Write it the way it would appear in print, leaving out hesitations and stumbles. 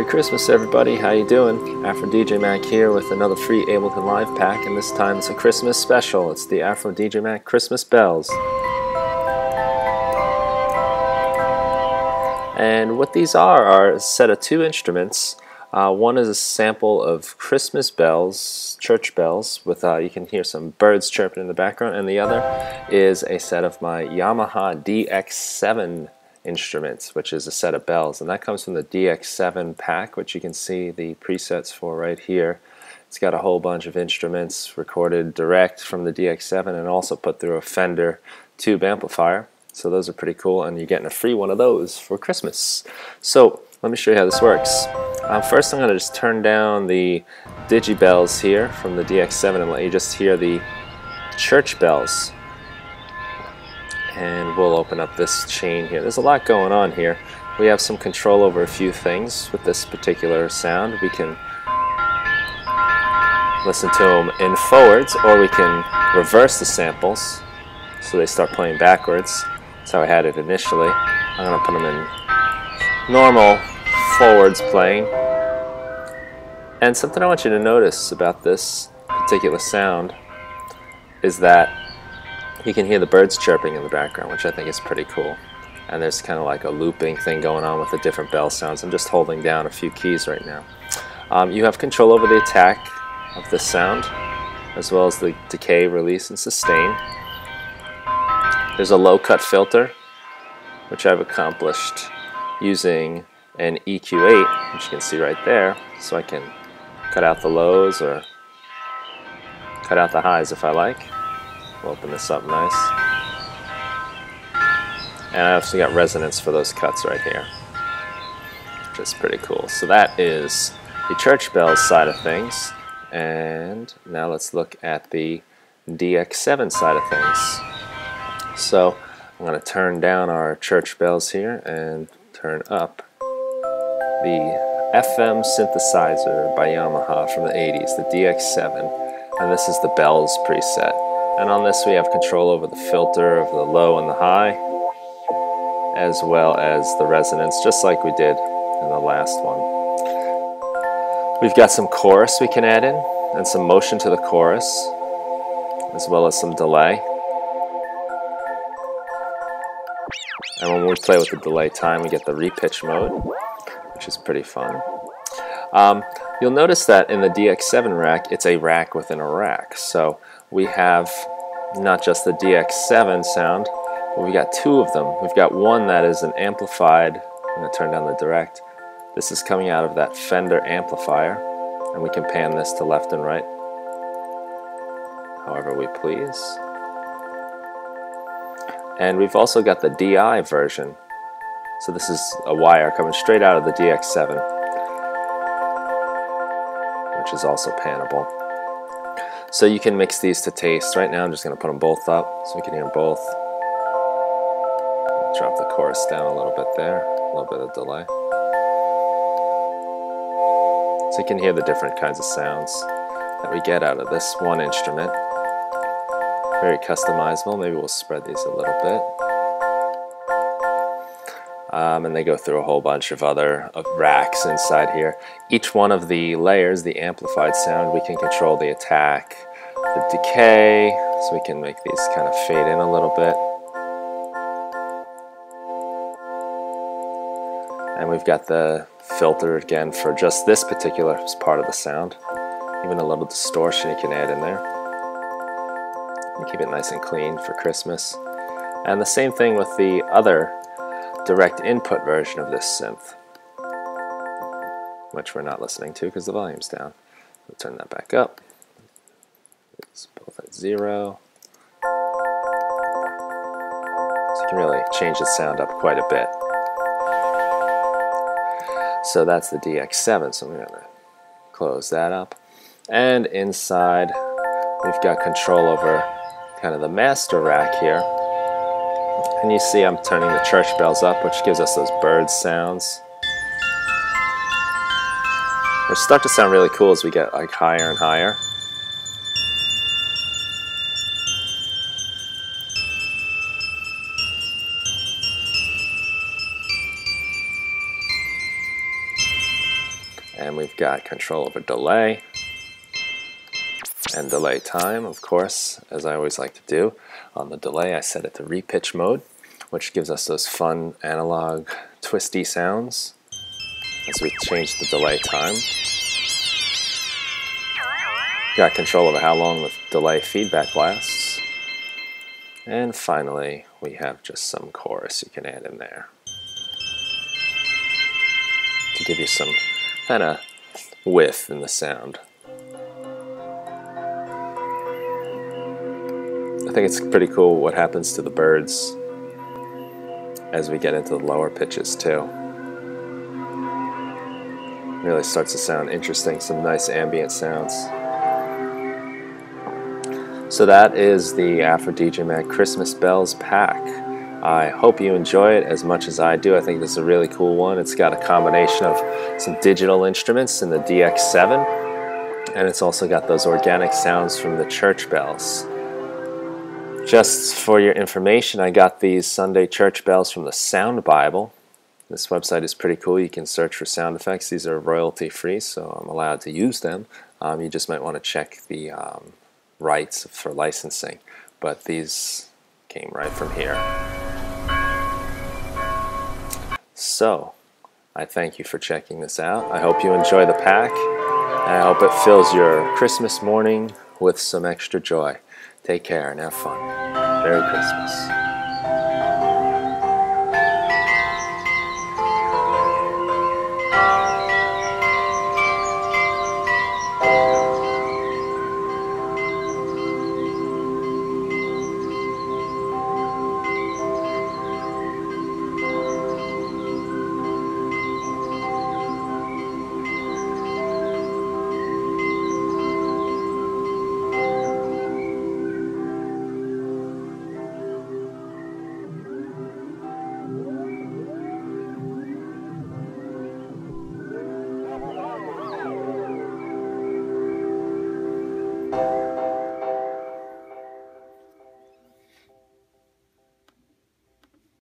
Merry Christmas everybody, how you doing? AfroDJMac here with another free Ableton Live Pack, and this time it's a Christmas special. It's the AfroDJMac Christmas Bells. And what these are a set of two instruments. One is a sample of Christmas bells, church bells, with you can hear some birds chirping in the background, and the other is a set of my Yamaha DX7 instruments, which is a set of bells, and that comes from the DX7 pack, which you can see the presets for right here. It's got a whole bunch of instruments recorded direct from the DX7 and also put through a Fender tube amplifier. So those are pretty cool, and you're getting a free one of those for Christmas. So let me show you how this works. First I'm going to just turn down the digibells here from the DX7 and let you just hear the church bells. And we'll open up this chain here. There's a lot going on here. We have some control over a few things with this particular sound. We can listen to them in forwards, or we can reverse the samples so they start playing backwards. That's how I had it initially. I'm going to put them in normal forwards playing. And something I want you to notice about this particular sound is that you can hear the birds chirping in the background, which I think is pretty cool. And there's kind of like a looping thing going on with the different bell sounds. I'm just holding down a few keys right now. You have control over the attack of the sound, as well as the decay, release, and sustain. There's a low cut filter, which I've accomplished using an EQ8, which you can see right there, so I can cut out the lows or cut out the highs if I like. We'll open this up nice. And I also got resonance for those cuts right here, which is pretty cool. So that is the church bells side of things. And now let's look at the DX7 side of things. So I'm going to turn down our church bells here and turn up the FM Synthesizer by Yamaha from the 80s, the DX7. And this is the bells preset. And on this we have control over the filter of the low and the high, as well as the resonance, just like we did in the last one. We've got some chorus we can add in, and some motion to the chorus, as well as some delay. And when we play with the delay time, we get the repitch mode, which is pretty fun. You'll notice that in the DX7 rack, it's a rack within a rack. So we have not just the DX7 sound, but we've got two of them. We've got one that is an amplified. I'm going to turn down the direct. This is coming out of that Fender amplifier, and we can pan this to left and right however we please. And we've also got the DI version. So this is a wire coming straight out of the DX7, which is also panable. So you can mix these to taste. Right now I'm just going to put them both up so we can hear them both. Drop the chorus down a little bit there, a little bit of delay. So you can hear the different kinds of sounds that we get out of this one instrument. Very customizable. Maybe we'll spread these a little bit. And they go through a whole bunch of other racks inside here. Each one of the layers, the amplified sound, we can control the attack, the decay, so we can make these kind of fade in a little bit. And we've got the filter again for just this particular part of the sound. Even a little distortion you can add in there. And keep it nice and clean for Christmas. And the same thing with the other direct input version of this synth, which we're not listening to because the volume's down. We'll turn that back up. It's both at 0. So you can really change the sound up quite a bit. So that's the DX7, so we're going to close that up. And inside we've got control over kind of the master rack here. And you see I'm turning the church bells up, which gives us those bird sounds. They start to sound really cool as we get like higher and higher. And we've got control over delay and delay time, of course, as I always like to do. On the delay, I set it to repitch mode, which gives us those fun analog twisty sounds as we change the delay time. Got control over how long the delay feedback lasts. And finally, we have just some chorus you can add in there to give you some kind of width in the sound. I think it's pretty cool what happens to the birds as we get into the lower pitches too. Really starts to sound interesting, some nice ambient sounds. So that is the AfroDJMac Christmas Bells pack. I hope you enjoy it as much as I do. I think this is a really cool one. It's got a combination of some digital instruments in the DX7, and it's also got those organic sounds from the church bells. Just for your information, I got these Sunday church bells from the Sound Bible. This website is pretty cool. You can search for sound effects. These are royalty free, so I'm allowed to use them. You just might want to check the rights for licensing, but these came right from here. So, I thank you for checking this out. I hope you enjoy the pack, and I hope it fills your Christmas morning with some extra joy. Take care and have fun. Merry Christmas.